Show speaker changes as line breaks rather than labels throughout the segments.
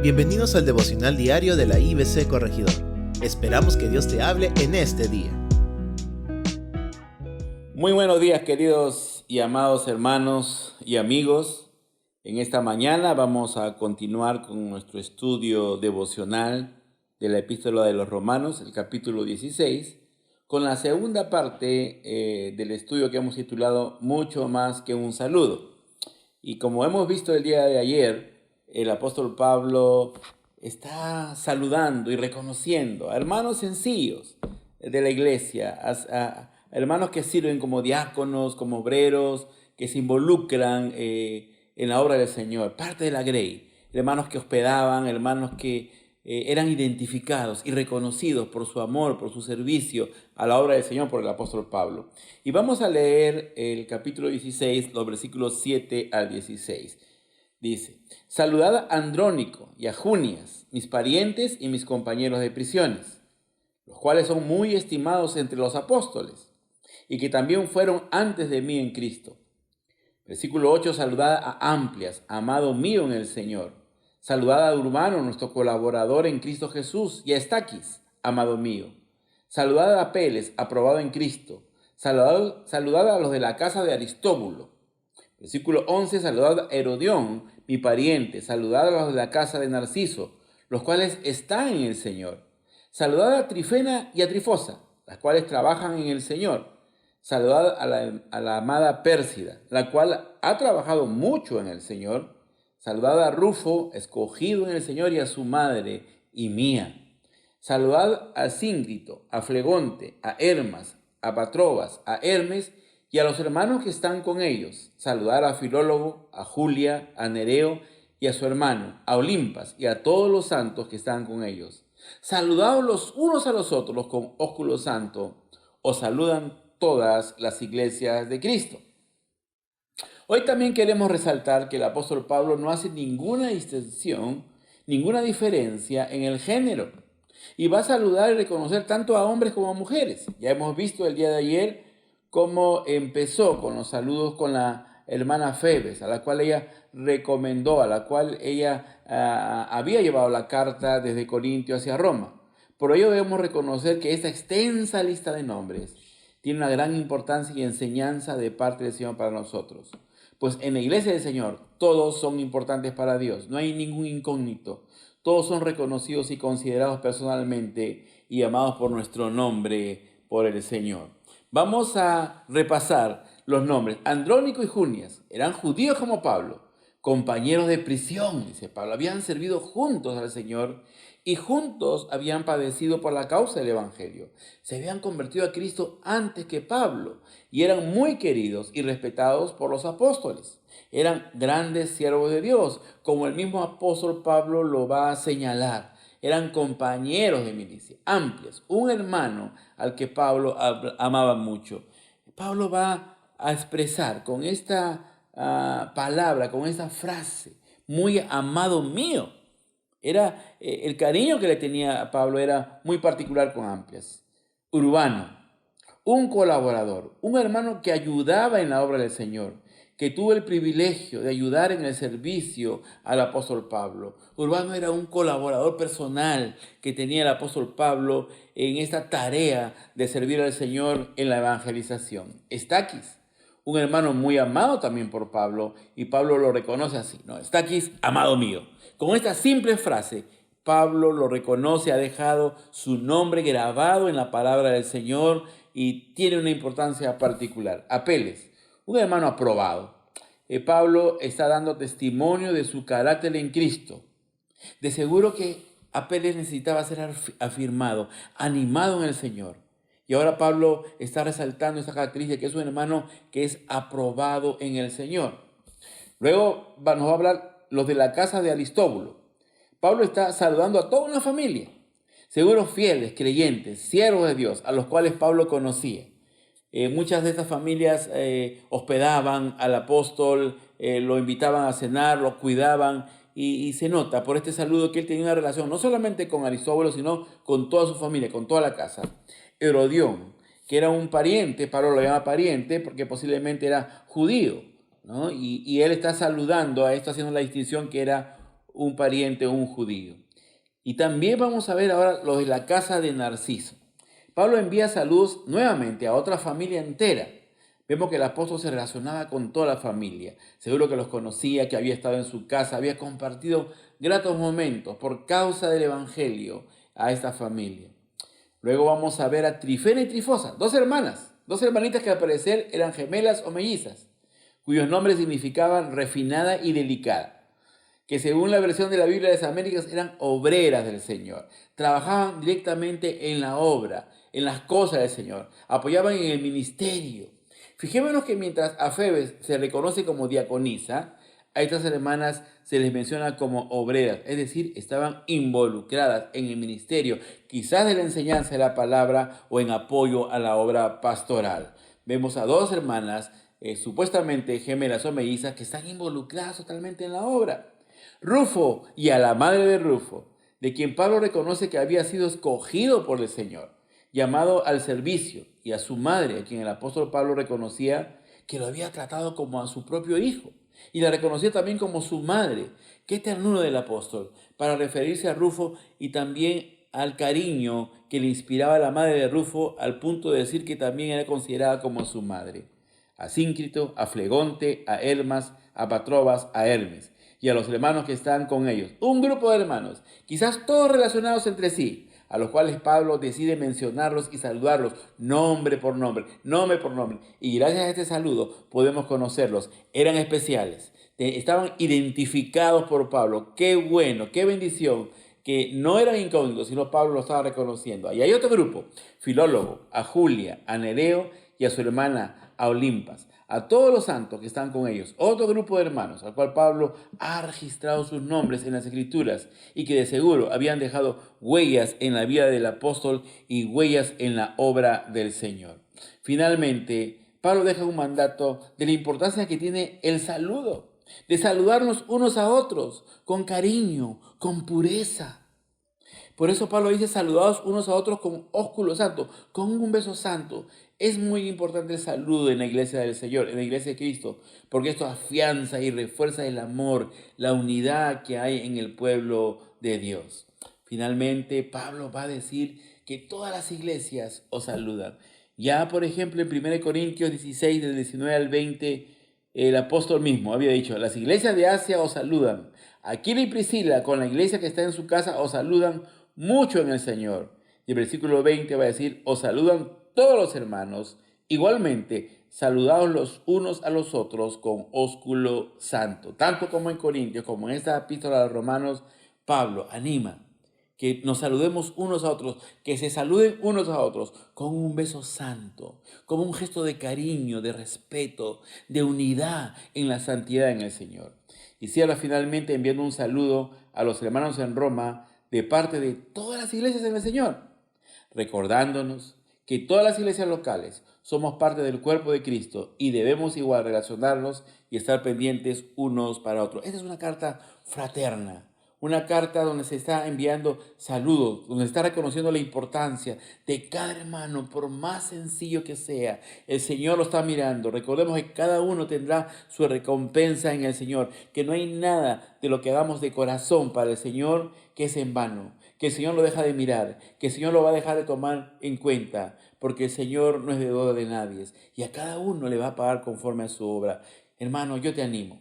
Bienvenidos al devocional diario de la IBC Corregidor. Esperamos que Dios te hable en este día.
Muy buenos días, queridos y amados hermanos y amigos. En esta mañana vamos a continuar con nuestro estudio devocional de la Epístola de los Romanos, el capítulo 16, con la segunda parte del estudio que hemos titulado Mucho más que un saludo. Y como hemos visto el día de ayer, el apóstol Pablo está saludando y reconociendo a hermanos sencillos de la iglesia, a hermanos que sirven como diáconos, como obreros, que se involucran en la obra del Señor, parte de la grey, hermanos que hospedaban, hermanos que eran identificados y reconocidos por su amor, por su servicio a la obra del Señor por el apóstol Pablo. Y vamos a leer el capítulo 16, los versículos 7 al 16. Dice: saludad a Andrónico y a Junias, mis parientes y mis compañeros de prisiones, los cuales son muy estimados entre los apóstoles, y que también fueron antes de mí en Cristo. Versículo 8, saludad a Amplias, amado mío en el Señor. Saludad a Urbano, nuestro colaborador en Cristo Jesús, y a Estaquis, amado mío. Saludad a Apeles, aprobado en Cristo. Saludad a los de la casa de Aristóbulo. Versículo 11, saludad a Herodión, mi pariente. Saludad a los de la casa de Narciso, los cuales están en el Señor. Saludad a Trifena y a Trifosa, las cuales trabajan en el Señor. Saludad a la amada Pérsida, la cual ha trabajado mucho en el Señor. Saludad a Rufo, escogido en el Señor, y a su madre y mía. Saludad a Síncrito, a Flegonte, a Hermas, a Patrobas, a Hermes y a los hermanos que están con ellos. Saludad a Filólogo, a Julia, a Nereo y a su hermano, a Olimpas y a todos los santos que están con ellos. Saludaos los unos a los otros con ósculo santo. Os saludan todas las iglesias de Cristo. Hoy también queremos resaltar que el apóstol Pablo no hace ninguna distinción, ninguna diferencia en el género. Y va a saludar y reconocer tanto a hombres como a mujeres. Ya hemos visto el día de ayer cómo empezó con los saludos con la hermana Febes, a la cual ella recomendó, a la cual ella había llevado la carta desde Corintio hacia Roma. Por ello debemos reconocer que esta extensa lista de nombres tiene una gran importancia y enseñanza de parte del Señor para nosotros. Pues en la iglesia del Señor todos son importantes para Dios, no hay ningún incógnito. Todos son reconocidos y considerados personalmente y amados por nuestro nombre, por el Señor. Vamos a repasar los nombres. Andrónico y Junias eran judíos como Pablo, compañeros de prisión, dice Pablo. Habían servido juntos al Señor y juntos habían padecido por la causa del Evangelio. Se habían convertido a Cristo antes que Pablo y eran muy queridos y respetados por los apóstoles. Eran grandes siervos de Dios, como el mismo apóstol Pablo lo va a señalar. Eran compañeros de milicia, Amplias, un hermano al que Pablo amaba mucho. Pablo va a expresar con esta palabra, con esta frase, muy amado mío. Era el cariño que le tenía a Pablo era muy particular con Amplias. Urbano, un colaborador, un hermano que ayudaba en la obra del Señor, que tuvo el privilegio de ayudar en el servicio al apóstol Pablo. Urbano era un colaborador personal que tenía el apóstol Pablo en esta tarea de servir al Señor en la evangelización. Estaquis, un hermano muy amado también por Pablo, y Pablo lo reconoce así, ¿no? Estaquis, amado mío. Con esta simple frase, Pablo lo reconoce, ha dejado su nombre grabado en la palabra del Señor y tiene una importancia particular. Apeles, un hermano aprobado. Pablo está dando testimonio de su carácter en Cristo. De seguro que Apeles necesitaba ser afirmado, animado en el Señor. Y ahora Pablo está resaltando esta característica, que es un hermano que es aprobado en el Señor. Luego nos va a hablar los de la casa de Aristóbulo. Pablo está saludando a toda una familia, seguros fieles, creyentes, siervos de Dios, a los cuales Pablo conocía. Muchas de estas familias hospedaban al apóstol, lo invitaban a cenar, lo cuidaban, y se nota por este saludo que él tenía una relación no solamente con Aristóbulo, sino con toda su familia, con toda la casa. Herodión, que era un pariente, Pablo lo llama pariente porque posiblemente era judío, ¿no? Y él está saludando a esto, haciendo la distinción que era un pariente o un judío. Y también vamos a ver ahora lo de la casa de Narciso. Pablo envía saludos nuevamente a otra familia entera. Vemos que el apóstol se relacionaba con toda la familia. Seguro que los conocía, que había estado en su casa, había compartido gratos momentos por causa del evangelio a esta familia. Luego vamos a ver a Trifena y Trifosa, dos hermanas, dos hermanitas que al parecer eran gemelas o mellizas, cuyos nombres significaban refinada y delicada, que según la versión de la Biblia de las Américas eran obreras del Señor. Trabajaban directamente en la obra, en las cosas del Señor, apoyaban en el ministerio. Fijémonos que mientras a Febes se reconoce como diaconisa, a estas hermanas se les menciona como obreras, es decir, estaban involucradas en el ministerio, quizás de la enseñanza de la palabra o en apoyo a la obra pastoral. Vemos a dos hermanas, supuestamente gemelas o mellizas, que están involucradas totalmente en la obra. Rufo y a la madre de Rufo, de quien Pablo reconoce que había sido escogido por el Señor, llamado al servicio, y a su madre, a quien el apóstol Pablo reconocía que lo había tratado como a su propio hijo, y la reconocía también como su madre. Qué ternura del apóstol para referirse a Rufo y también al cariño que le inspiraba la madre de Rufo, al punto de decir que también era considerada como su madre. A Síncrito, a Flegonte, a Hermas, a Patrobas, a Hermes y a los hermanos que están con ellos. Un grupo de hermanos, quizás todos relacionados entre sí, a los cuales Pablo decide mencionarlos y saludarlos nombre por nombre. Y gracias a este saludo podemos conocerlos. Eran especiales, estaban identificados por Pablo. Qué bueno, qué bendición, que no eran incógnitos, sino Pablo lo estaba reconociendo. Y hay otro grupo, Filólogo, a Julia, a Nereo y a su hermana a Olimpas, a todos los santos que están con ellos, otro grupo de hermanos, al cual Pablo ha registrado sus nombres en las Escrituras y que de seguro habían dejado huellas en la vida del apóstol y huellas en la obra del Señor. Finalmente, Pablo deja un mandato de la importancia que tiene el saludo, de saludarnos unos a otros con cariño, con pureza. Por eso Pablo dice: saludados unos a otros con ósculo santo, con un beso santo. Es muy importante el saludo en la iglesia del Señor, en la iglesia de Cristo, porque esto afianza y refuerza el amor, la unidad que hay en el pueblo de Dios. Finalmente, Pablo va a decir que todas las iglesias os saludan. Ya, por ejemplo, en 1 Corintios 16, del 19 al 20, el apóstol mismo había dicho: las iglesias de Asia os saludan. Aquila y Priscila, con la iglesia que está en su casa, os saludan mucho en el Señor. Y el versículo 20 va a decir: os saludan todos los hermanos. Igualmente, saludaos los unos a los otros con ósculo santo. Tanto como en Corintios, como en esta epístola de Romanos, Pablo anima que nos saludemos unos a otros, que se saluden unos a otros con un beso santo, como un gesto de cariño, de respeto, de unidad en la santidad en el Señor. Y cierra finalmente enviando un saludo a los hermanos en Roma de parte de todas las iglesias en el Señor, recordándonos que todas las iglesias locales somos parte del cuerpo de Cristo y debemos igual relacionarnos y estar pendientes unos para otros. Esta es una carta fraterna, una carta donde se está enviando saludos, donde se está reconociendo la importancia de cada hermano, por más sencillo que sea. El Señor lo está mirando. Recordemos que cada uno tendrá su recompensa en el Señor, que no hay nada de lo que hagamos de corazón para el Señor que es en vano, que el Señor lo deja de mirar, que el Señor lo va a dejar de tomar en cuenta, porque el Señor no es deudor de nadie y a cada uno le va a pagar conforme a su obra. Hermano, yo te animo,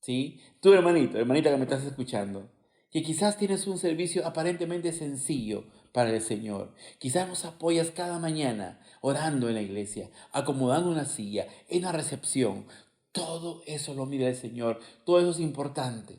¿sí? Tú, hermanito, hermanita que me estás escuchando, que quizás tienes un servicio aparentemente sencillo para el Señor. Quizás nos apoyas cada mañana orando en la iglesia, acomodando una silla, en la recepción. Todo eso lo mira el Señor, todo eso es importante.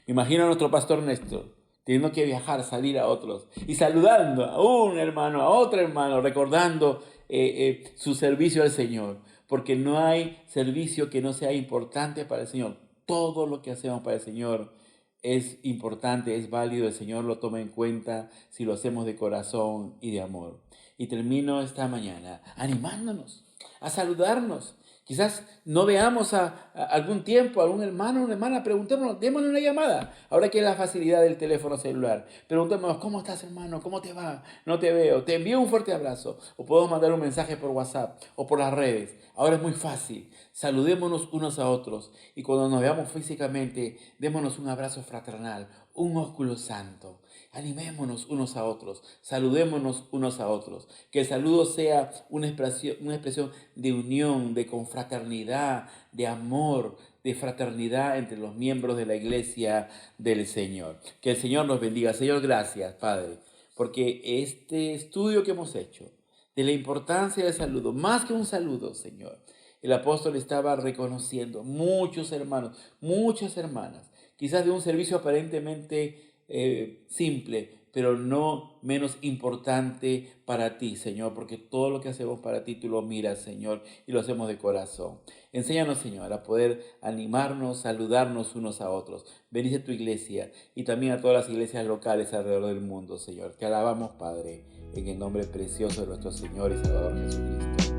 Me imagino a nuestro pastor Néstor teniendo que viajar, salir a otros y saludando a un hermano, a otro hermano, recordando su servicio al Señor, porque no hay servicio que no sea importante para el Señor. Todo lo que hacemos para el Señor es importante, es válido, el Señor lo toma en cuenta si lo hacemos de corazón y de amor. Y termino esta mañana animándonos a saludarnos. Quizás no veamos a algún tiempo a algún hermano o una hermana, preguntémonos, démosle una llamada. Ahora que es la facilidad del teléfono celular, preguntémonos: ¿cómo estás, hermano? ¿Cómo te va? No te veo. Te envío un fuerte abrazo. O podemos mandar un mensaje por WhatsApp o por las redes. Ahora es muy fácil. Saludémonos unos a otros y cuando nos veamos físicamente, démonos un abrazo fraternal, un ósculo santo. Animémonos unos a otros, saludémonos unos a otros. Que el saludo sea una expresión de unión, de confraternidad, de amor, de fraternidad entre los miembros de la iglesia del Señor. Que el Señor nos bendiga. Señor, gracias, Padre, porque este estudio que hemos hecho de la importancia del saludo, más que un saludo, Señor, el apóstol estaba reconociendo muchos hermanos, muchas hermanas, quizás de un servicio aparentemente simple, pero no menos importante para ti, Señor, porque todo lo que hacemos para ti, tú lo miras, Señor, y lo hacemos de corazón. Enséñanos, Señor, a poder animarnos, saludarnos unos a otros. Bendice tu iglesia y también a todas las iglesias locales alrededor del mundo, Señor. Te alabamos, Padre, en el nombre precioso de nuestro Señor y Salvador Jesucristo.